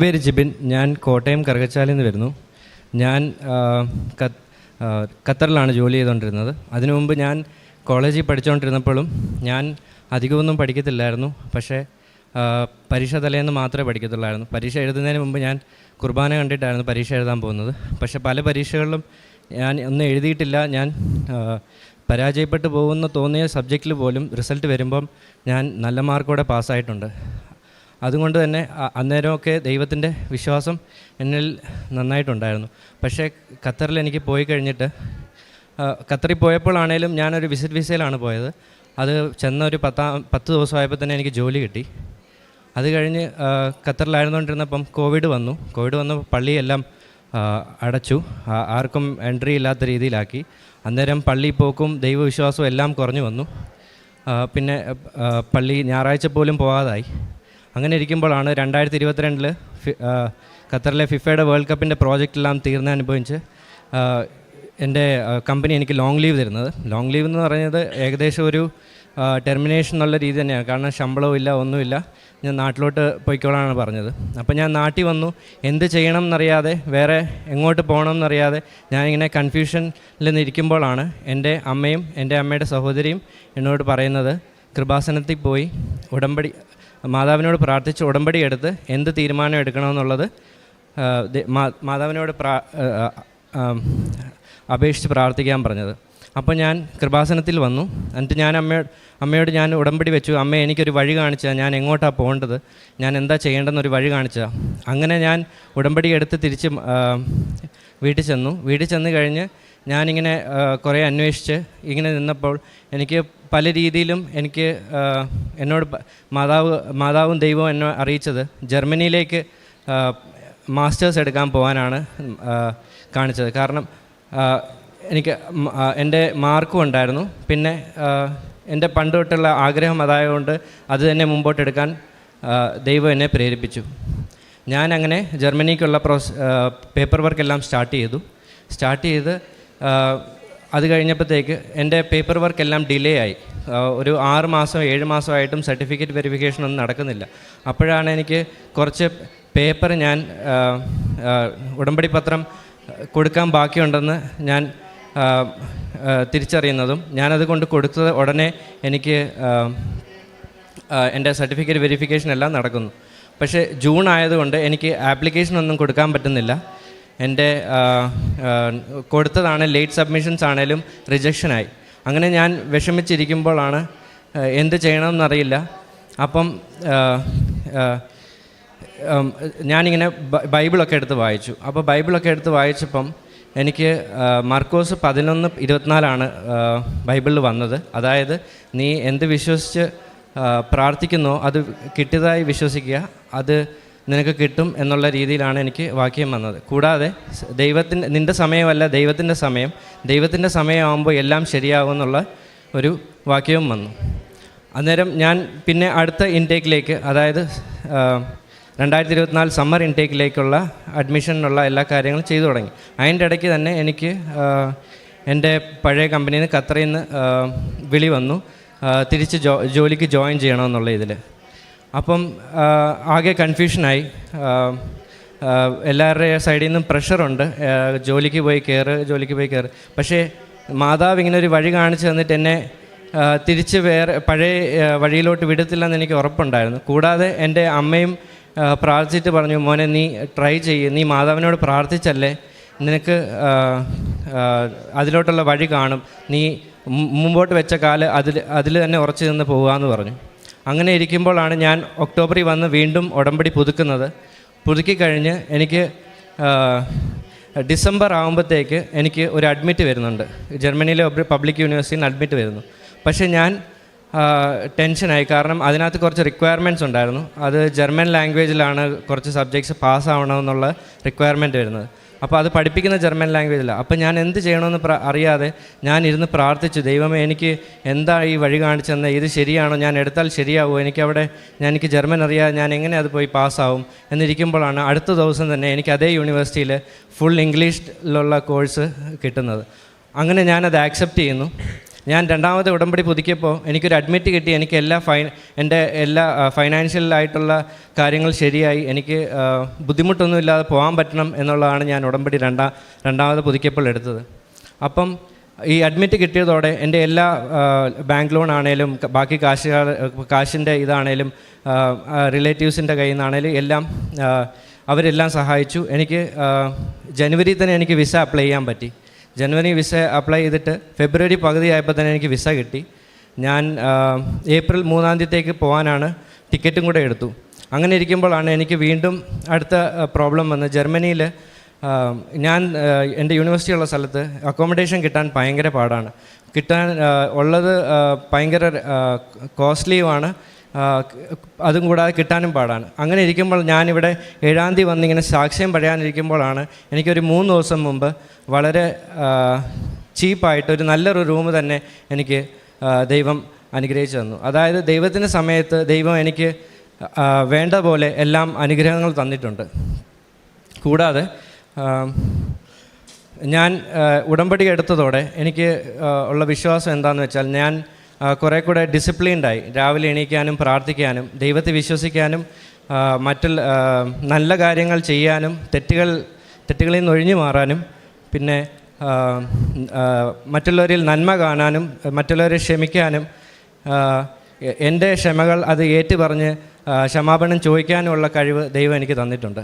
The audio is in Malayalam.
പേര് ജിബിൻ. ഞാൻ കോട്ടയം കറുകച്ചാലിൽ നിന്ന് വരുന്നു. ഞാൻ ഖത്തറിലാണ് ജോലി ചെയ്തുകൊണ്ടിരുന്നത്. അതിനു മുമ്പ് ഞാൻ കോളേജിൽ പഠിച്ചുകൊണ്ടിരുന്നപ്പോഴും ഞാൻ അധികമൊന്നും പഠിക്കത്തില്ലായിരുന്നു. പക്ഷേ പരീക്ഷ തലേന്ന് മാത്രമേ പഠിക്കത്തുള്ളായിരുന്നു. പരീക്ഷ എഴുതുന്നതിന് മുമ്പ് ഞാൻ കുർബാന കണ്ടിട്ടായിരുന്നു പരീക്ഷ എഴുതാൻ പോകുന്നത്. പക്ഷേ പല പരീക്ഷകളിലും ഞാൻ ഒന്നും എഴുതിയിട്ടില്ല. ഞാൻ പരാജയപ്പെട്ടു പോകുമെന്ന് തോന്നിയ സബ്ജക്റ്റിൽ പോലും റിസൾട്ട് വരുമ്പം ഞാൻ നല്ല മാർക്കോടെ പാസ്സായിട്ടുണ്ട്. അതുകൊണ്ട് തന്നെ അന്നേരമൊക്കെ ദൈവത്തിൻ്റെ വിശ്വാസം എന്നിൽ നന്നായിട്ടുണ്ടായിരുന്നു. പക്ഷേ ഖത്തറിൽ എനിക്ക് പോയി കഴിഞ്ഞിട്ട് ഖത്തറിൽ പോയപ്പോഴാണേലും ഞാനൊരു വിസിറ്റ് വിസയിലാണ് പോയത്. അത് ചെന്ന ഒരു 10 ദിവസമായപ്പോൾ തന്നെ എനിക്ക് ജോലി കിട്ടി. അത് കഴിഞ്ഞ് ഖത്തറിലായിരുന്നുകൊണ്ടിരുന്നപ്പം കോവിഡ് വന്നു. പള്ളിയെല്ലാം അടച്ചു, ആർക്കും എൻട്രി ഇല്ലാത്ത രീതിയിലാക്കി. അന്നേരം പള്ളി പോക്കും ദൈവവിശ്വാസവും എല്ലാം കുറഞ്ഞു വന്നു. പിന്നെ പള്ളി ഞായറാഴ്ച പോലും പോകാതായി. അങ്ങനെ ഇരിക്കുമ്പോഴാണ് 2022 ഖത്തറിലെ ഫിഫയുടെ വേൾഡ് കപ്പിൻ്റെ പ്രോജക്റ്റെല്ലാം തീർന്നനുഭവിച്ച് എൻ്റെ കമ്പനി എനിക്ക് ലോങ് ലീവ് തരുന്നത്. ലോങ് ലീവ് എന്ന് പറയുന്നത് ഏകദേശം ഒരു ടെർമിനേഷൻ എന്നുള്ള രീതി തന്നെയാണ്. കാരണം ശമ്പളവും ഇല്ല, ഒന്നുമില്ല. ഞാൻ നാട്ടിലോട്ട് പോയിക്കോളാണ് പറഞ്ഞത്. അപ്പോൾ ഞാൻ നാട്ടിൽ വന്നു. എന്ത് ചെയ്യണം എന്നറിയാതെ, വേറെ എങ്ങോട്ട് പോകണം എന്നറിയാതെ ഞാനിങ്ങനെ കൺഫ്യൂഷനിൽ നിന്നിരിക്കുമ്പോഴാണ് എൻ്റെ അമ്മയും എൻ്റെ അമ്മയുടെ സഹോദരിയും എന്നോട് പറയുന്നത്, കൃപാസനത്തിൽ പോയി മാതാവിനോട് പ്രാർത്ഥിച്ച് ഉടമ്പടി എടുത്ത് എന്ത് തീരുമാനം എടുക്കണമെന്നുള്ളത് മാതാവിനോട് അപേക്ഷിച്ച് പ്രാർത്ഥിക്കാൻ പറഞ്ഞത്. അപ്പോൾ ഞാൻ കൃപാസനത്തിൽ വന്നു. എന്നിട്ട് ഞാൻ അമ്മയോട് ഞാൻ ഉടമ്പടി വെച്ചു. അമ്മ എനിക്കൊരു വഴി കാണിച്ചാൽ, ഞാൻ എങ്ങോട്ടാണ് പോകേണ്ടത്, ഞാൻ എന്താ ചെയ്യേണ്ടതെന്നൊരു വഴി കാണിച്ചാൽ. അങ്ങനെ ഞാൻ ഉടമ്പടി എടുത്ത് തിരിച്ച് വീട്ടിൽ ചെന്ന് കഴിഞ്ഞ് ഞാനിങ്ങനെ കുറേ അന്വേഷിച്ച് ഇങ്ങനെ നിന്നപ്പോൾ എനിക്ക് പല രീതിയിലും എന്നോട് മാതാവും ദൈവവും എന്നെ അറിയിച്ചത് ജർമ്മനിയിലേക്ക് മാസ്റ്റേഴ്സ് എടുക്കാൻ പോകാനാണ് കാണിച്ചത്. കാരണം എനിക്ക് എൻ്റെ മാർക്കും ഉണ്ടായിരുന്നു. പിന്നെ എൻ്റെ പണ്ട് തൊട്ടുള്ള ആഗ്രഹം അതായതുകൊണ്ട് അത് തന്നെ മുമ്പോട്ടെടുക്കാൻ ദൈവം എന്നെ പ്രേരിപ്പിച്ചു. ഞാനങ്ങനെ ജർമ്മനിക്കുള്ള പേപ്പർ വർക്കെല്ലാം സ്റ്റാർട്ട് ചെയ്ത് അത് കഴിഞ്ഞപ്പോഴത്തേക്ക് എൻ്റെ പേപ്പർ വർക്കെല്ലാം ഡിലേ ആയി. ഒരു 6 മാസം 7 മാസമായിട്ടും സർട്ടിഫിക്കറ്റ് വെരിഫിക്കേഷൻ ഒന്നും നടക്കുന്നില്ല. അപ്പോഴാണ് എനിക്ക് കുറച്ച് പേപ്പർ ഞാൻ ഉടമ്പടി പത്രം കൊടുക്കാൻ ബാക്കിയുണ്ടെന്ന് ഞാൻ തിരിച്ചറിയുന്നതും, ഞാനത് കൊണ്ട് കൊടുത്തത് ഉടനെ എനിക്ക് എൻ്റെ സർട്ടിഫിക്കറ്റ് വെരിഫിക്കേഷൻ എല്ലാം നടക്കുന്നു. പക്ഷേ ജൂൺ ആയതുകൊണ്ട് എനിക്ക് ആപ്ലിക്കേഷനൊന്നും കൊടുക്കാൻ പറ്റുന്നില്ല. എൻ്റെ കൊടുത്തതാണ് ലേറ്റ് സബ്മിഷൻസ് ആണേലും റിജക്ഷനായി. അങ്ങനെ ഞാൻ വിഷമിച്ചിരിക്കുമ്പോഴാണ് എന്ത് ചെയ്യണമെന്നറിയില്ല. അപ്പം ഞാനിങ്ങനെ ബൈബിളൊക്കെ എടുത്ത് വായിച്ചു. അപ്പോൾ ബൈബിളൊക്കെ എടുത്ത് വായിച്ചപ്പം എനിക്ക് മർക്കോസ് 11:24 ബൈബിളിൽ വന്നത്. അതായത് നീ എന്ത് വിശ്വസിച്ച് പ്രാർത്ഥിക്കുന്നോ അത് കിട്ടിയതായി വിശ്വസിക്കുക, അത് നിനക്ക് കിട്ടും എന്നുള്ള രീതിയിലാണ് എനിക്ക് വാക്യം വന്നത്. കൂടാതെ നിൻ്റെ സമയമല്ല ദൈവത്തിൻ്റെ സമയമാകുമ്പോൾ എല്ലാം ശരിയാകുമെന്നുള്ള ഒരു വാക്യവും വന്നു. അന്നേരം ഞാൻ പിന്നെ അടുത്ത ഇൻടേക്കിലേക്ക്, അതായത് 2024 സമ്മർ ഇൻടേക്കിലേക്കുള്ള അഡ്മിഷനുള്ള എല്ലാ കാര്യങ്ങളും ചെയ്തു തുടങ്ങി. അതിൻ്റെ ഇടയ്ക്ക് തന്നെ എനിക്ക് എൻ്റെ പഴയ കമ്പനിയിൽ നിന്ന് ഖത്തറിൽ നിന്ന് വിളി വന്നു, തിരിച്ച് ജോലിക്ക് ജോയിൻ ചെയ്യണമെന്നുള്ള ഇതിൽ. അപ്പം ആകെ കൺഫ്യൂഷനായി. എല്ലാവരുടെ സൈഡിൽ നിന്നും പ്രഷറുണ്ട്, ജോലിക്ക് പോയി കയറ്. പക്ഷേ മാതാവ് ഇങ്ങനെ ഒരു വഴി കാണിച്ചു തന്നിട്ട് എന്നെ തിരിച്ച് വേറെ പഴയ വഴിയിലോട്ട് വിടത്തില്ലെന്ന് എനിക്ക് ഉറപ്പുണ്ടായിരുന്നു. കൂടാതെ എൻ്റെ അമ്മയും പ്രാർത്ഥിച്ചിട്ട് പറഞ്ഞു, മോനെ നീ ട്രൈ ചെയ്യ്, നീ മാതാവിനോട് പ്രാർത്ഥിച്ചല്ലേ, നിനക്ക് അതിലോട്ടുള്ള വഴി കാണും, നീ മുമ്പോട്ട് വെച്ച കാല് അതിൽ തന്നെ ഉറച്ചു നിന്ന് പോകാമെന്ന് പറഞ്ഞു. അങ്ങനെ ഇരിക്കുമ്പോഴാണ് ഞാൻ ഒക്ടോബറിൽ വന്ന് വീണ്ടും ഉടമ്പടി പുതുക്കി കഴിഞ്ഞ് എനിക്ക് ഡിസംബർ ആകുമ്പോഴത്തേക്ക് എനിക്ക് ഒരു അഡ്മിറ്റ് വരുന്നുണ്ട്. ജർമ്മനിയിലെ പബ്ലിക് യൂണിവേഴ്സിറ്റിയിൽ നിന്ന് അഡ്മിറ്റ് വരുന്നു. പക്ഷേ ഞാൻ ടെൻഷനായി. കാരണം അതിനകത്ത് കുറച്ച് റിക്വയർമെൻറ്റ്സ് ഉണ്ടായിരുന്നു. അത് ജർമ്മൻ ലാംഗ്വേജിലാണ് കുറച്ച് സബ്ജക്ട്സ് പാസ്സാവണമെന്നുള്ള റിക്വയർമെൻറ്റ് വരുന്നത്. അപ്പോൾ അത് പഠിപ്പിക്കുന്ന ജർമ്മൻ ലാംഗ്വേജിലാണ്. അപ്പോൾ ഞാൻ എന്ത് ചെയ്യണമെന്ന് അറിയാതെ ഞാൻ ഇരുന്ന് പ്രാർത്ഥിച്ചു, ദൈവമേ എനിക്ക് എന്താ ഈ വഴി കാണിച്ചെന്ന്, ഇത് ശരിയാണോ, ഞാൻ എടുത്താൽ ശരിയാവുമോ, എനിക്ക് ജർമ്മൻ അറിയാതെ ഞാൻ എങ്ങനെ അത് പോയി പാസ്സാവും എന്നിരിക്കുമ്പോഴാണ് അടുത്ത ദിവസം തന്നെ എനിക്ക് അതേ യൂണിവേഴ്സിറ്റിയിൽ ഫുൾ ഇംഗ്ലീഷിലുള്ള കോഴ്സ് കിട്ടുന്നത്. അങ്ങനെ ഞാനത് ആക്സെപ്റ്റ് ചെയ്യുന്നു. ഞാൻ രണ്ടാമത്തെ ഉടമ്പടി പുതുക്കിയപ്പോൾ എനിക്കൊരു അഡ്മിറ്റ് കിട്ടി. എനിക്ക് എൻ്റെ എല്ലാ ഫൈനാൻഷ്യലായിട്ടുള്ള കാര്യങ്ങൾ ശരിയായി. എനിക്ക് ബുദ്ധിമുട്ടൊന്നുമില്ലാതെ പോകാൻ പറ്റണം എന്നുള്ളതാണ് ഞാൻ ഉടമ്പടി രണ്ടാമത് പുതുക്കിയപ്പോൾ എടുത്തത്. അപ്പം ഈ അഡ്മിറ്റ് കിട്ടിയതോടെ എൻ്റെ എല്ലാ ബാങ്ക് ലോൺ ആണേലും ബാക്കി കാശിൻ്റെ ഇതാണേലും റിലേറ്റീവ്സിൻ്റെ കയ്യിൽ നിന്നാണേലും എല്ലാം അവരെല്ലാം സഹായിച്ചു. എനിക്ക് ജനുവരി തന്നെ എനിക്ക് വിസ അപ്ലൈ ചെയ്യാൻ പറ്റി. ജനുവരി വിസ അപ്ലൈ ചെയ്തിട്ട് ഫെബ്രുവരി പകുതി ആയപ്പോൾ തന്നെ എനിക്ക് വിസ കിട്ടി. ഞാൻ ഏപ്രിൽ 3 പോകാനാണ് ടിക്കറ്റും കൂടെ എടുത്തു. അങ്ങനെ ഇരിക്കുമ്പോഴാണ് എനിക്ക് വീണ്ടും അടുത്ത പ്രോബ്ലം വന്നത്. ജർമ്മനിയിൽ ഞാൻ എൻ്റെ യൂണിവേഴ്സിറ്റി ഉള്ള സ്ഥലത്ത് അക്കോമഡേഷൻ കിട്ടാൻ ഭയങ്കര പാടാണ്. ഉള്ളത് ഭയങ്കര കോസ്റ്റ്ലിയുമാണ്. അതും കൂടാതെ കിട്ടാനും പാടാണ്. അങ്ങനെ ഇരിക്കുമ്പോൾ ഞാനിവിടെ 7-ാം തീയതി വന്നിങ്ങനെ സാക്ഷ്യം പറയാനിരിക്കുമ്പോഴാണ് എനിക്കൊരു 3 ദിവസം മുമ്പ് വളരെ ചീപ്പായിട്ട് ഒരു നല്ലൊരു റൂം തന്നെ എനിക്ക് ദൈവം അനുഗ്രഹിച്ചു തന്നു. അതായത് ദൈവത്തിൻ്റെ സമയത്ത് ദൈവം എനിക്ക് വേണ്ട പോലെ എല്ലാം അനുഗ്രഹങ്ങൾ തന്നിട്ടുണ്ട്. കൂടാതെ ഞാൻ ഉടമ്പടി എടുത്തതോടെ എനിക്ക് ഉള്ള വിശ്വാസം എന്താണെന്ന് വെച്ചാൽ ഞാൻ കുറേ കൂടെ ഡിസിപ്ലിൻഡായി. രാവിലെ എണീക്കാനും പ്രാർത്ഥിക്കാനും ദൈവത്തെ വിശ്വസിക്കാനും നല്ല കാര്യങ്ങൾ ചെയ്യാനും തെറ്റുകളിൽ നിന്ന് ഒഴിഞ്ഞു മാറാനും പിന്നെ മറ്റുള്ളവരിൽ നന്മ കാണാനും മറ്റുള്ളവരെ ക്ഷമിക്കാനും എൻ്റെ ക്ഷമകൾ അത് ഏറ്റുപറഞ്ഞ് ക്ഷമാപണം ചോദിക്കാനുമുള്ള കഴിവ് ദൈവം എനിക്ക് തന്നിട്ടുണ്ട്.